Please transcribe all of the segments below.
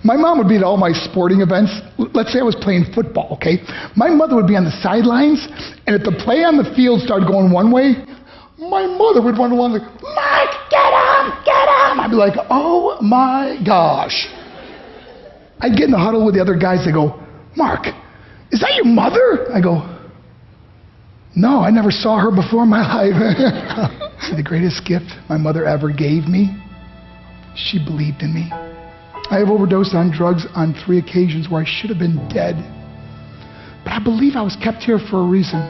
My mom would be at all my sporting events. Let's say I was playing football, okay? My mother would be on the sidelines, and if the play on the field started going one way, my mother would run along like, Mark, get him, get him. I'd be like, oh my gosh. I'd get in the huddle with the other guys. They go, Mark, is that your mother? I go, no, I never saw her before in my life. See, the greatest gift my mother ever gave me, she believed in me. I have overdosed on drugs on 3 occasions where I should have been dead. But I believe I was kept here for a reason.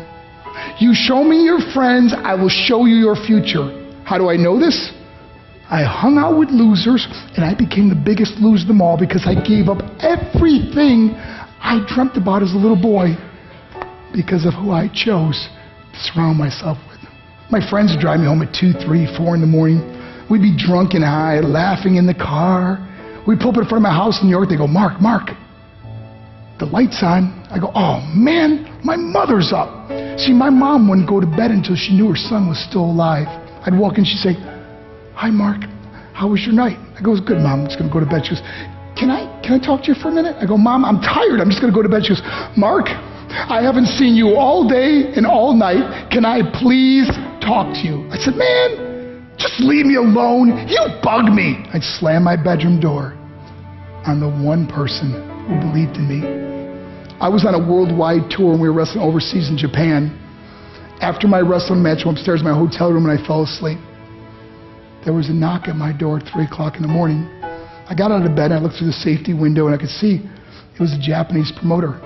You show me your friends, I will show you your future. How do I know this? I hung out with losers, and I became the biggest loser of them all because I gave up everything I dreamt about as a little boy because of who I chose to surround myself with. My friends would drive me home at 2, 3, 4 in the morning. We'd be drunk and high, laughing in the car. We'd pull up in front of my house in New York. They go, Mark, the light's on. I go, oh man, my mother's up. See, my mom wouldn't go to bed until she knew her son was still alive. I'd walk in, she'd say, hi Mark, how was your night? I go, it was good, Mom, I'm just gonna go to bed. She goes, can I talk to you for a minute? I go, Mom, I'm tired, I'm just gonna go to bed. She goes, Mark, I haven't seen you all day and all night. Can I please talk to you? I said, man, just leave me alone. You bug me. I'd slam my bedroom door on the one person who believed in me. I was on a worldwide tour and we were wrestling overseas in Japan. After my wrestling match, I went upstairs in my hotel room and I fell asleep. There was a knock at my door at 3 o'clock in the morning. I got out of bed and I looked through the safety window and I could see it was a Japanese promoter.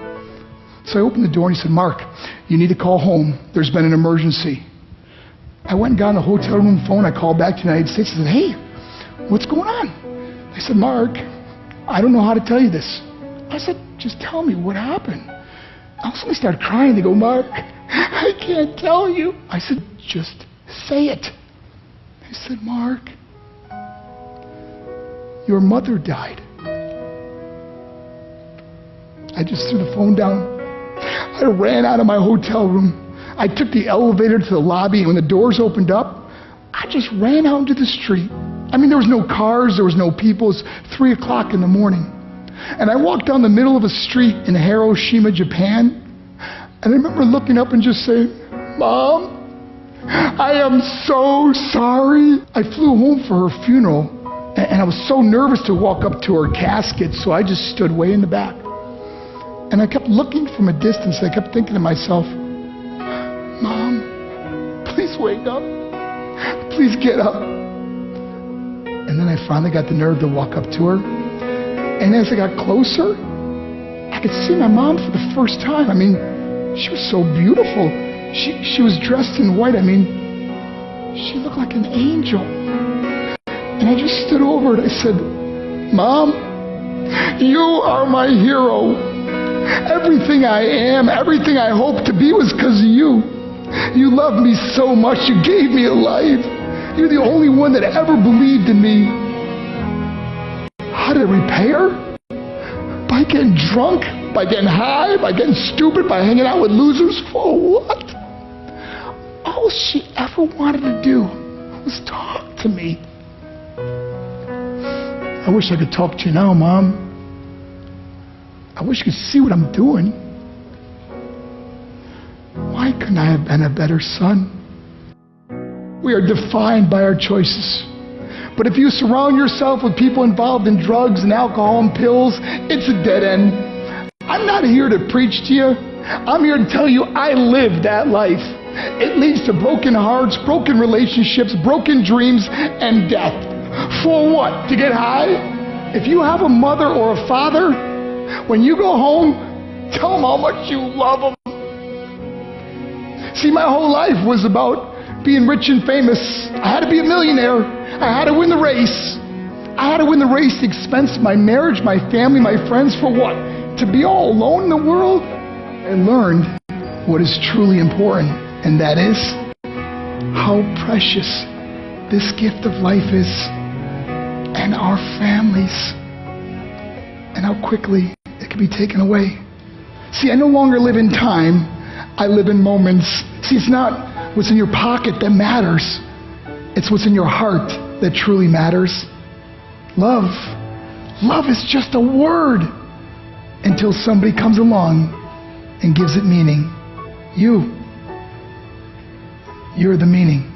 So I opened the door and he said, Mark, you need to call home. There's been an emergency. I went and got on the hotel room phone. I called back to the United States and said, hey, what's going on? They said, Mark, I don't know how to tell you this. I said, just tell me what happened. All of a sudden they started crying. They go, Mark, I can't tell you. I said, just say it. They said, Mark, your mother died. I just threw the phone down. I ran out of my hotel room. I took the elevator to the lobby, and when the doors opened up, I just ran out into the street. I mean, there was no cars, there was no people. It was 3 o'clock in the morning. And I walked down the middle of a street in Hiroshima, Japan, and I remember looking up and just saying, Mom, I am so sorry. I flew home for her funeral, and I was so nervous to walk up to her casket, so I just stood way in the back. And I kept looking from a distance. I kept thinking to myself, Mom, please wake up. Please get up. And then I finally got the nerve to walk up to her. And as I got closer, I could see my mom for the first time. I mean, she was so beautiful. She was dressed in white. I mean, she looked like an angel. And I just stood over and I said, Mom, you are my hero. Everything I am, everything I hope to be was because of you. You loved me so much. You gave me a life. You're the only one that ever believed in me. How did I repay her? By getting drunk, by getting high, by getting stupid, by hanging out with losers? For what? All she ever wanted to do was talk to me. I wish I could talk to you now, Mom. I wish you could see what I'm doing. Why couldn't I have been a better son? We are defined by our choices. But if you surround yourself with people involved in drugs and alcohol and pills, it's a dead end. I'm not here to preach to you. I'm here to tell you I lived that life. It leads to broken hearts, broken relationships, broken dreams, and death. For what? To get high? If you have a mother or a father, when you go home, tell them how much you love them. See, my whole life was about being rich and famous. I had to be a millionaire. I had to win the race. I had to win the race at the expense of my marriage, my family, my friends. For what? To be all alone in the world? I learned what is truly important, and that is how precious this gift of life is, and our families, and how quickly it can be taken away. See, I no longer live in time. I live in moments. See, it's not what's in your pocket that matters. It's what's in your heart that truly matters. Love Love is just a word until somebody comes along and gives it meaning. You're the meaning.